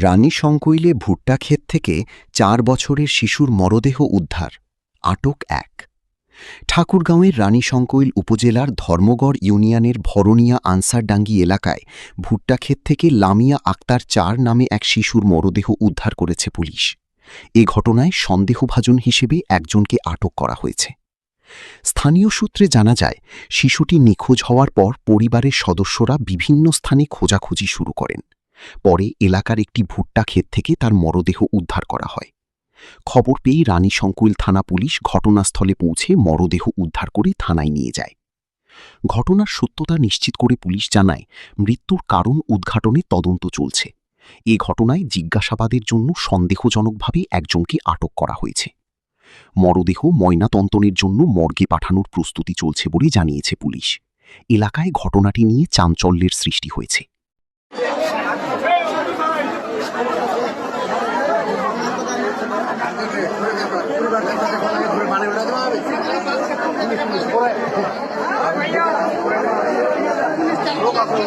রানী শঙ্কৈলে ভুট্টা ক্ষেত থেকে ৪ বছরের শিশুর মরদেহ উদ্ধার, আটক এক। ঠাকুরগাঁওয়ের রানী শঙ্কৈল উপজেলার ধর্মগড় ইউনিয়নের ভরণিয়া আনসারডাঙ্গি এলাকায় ভুট্টা ক্ষেত থেকে লামিয়া আক্তার ৪ নামে এক শিশুর মরদেহ উদ্ধার করেছে পুলিশ। এ ঘটনায় সন্দেহভাজন হিসেবে একজনকে আটক করা হয়েছে। স্থানীয় সূত্রে জানা যায়, শিশুটি নিখোঁজ হওয়ার পর পরিবারের সদস্যরা বিভিন্ন স্থানে খোঁজাখুঁজি শুরু করেন। পরে এলাকার একটি ভুট্টা ক্ষেত থেকে তার মরদেহ উদ্ধার করা হয়। খবর পেয়ে রানী শঙ্কৈল থানা পুলিশ ঘটনাস্থলে পৌঁছে মরদেহ উদ্ধার করে থানায় নিয়ে যায়। ঘটনার সত্যতা নিশ্চিত করে পুলিশ জানায়, মৃত্যুর কারণ উদ্ঘাটনে তদন্ত চলছে। এ ঘটনায় জিজ্ঞাসাবাদের জন্য সন্দেহজনকভাবে একজনকে আটক করা হয়েছে। মরদেহ ময়নাতদন্তের জন্য মর্গে পাঠানোর প্রস্তুতি চলছে বলে জানিয়েছে পুলিশ। এলাকায় ঘটনাটি নিয়ে চাঞ্চল্যের সৃষ্টি হয়েছে। লোক আছে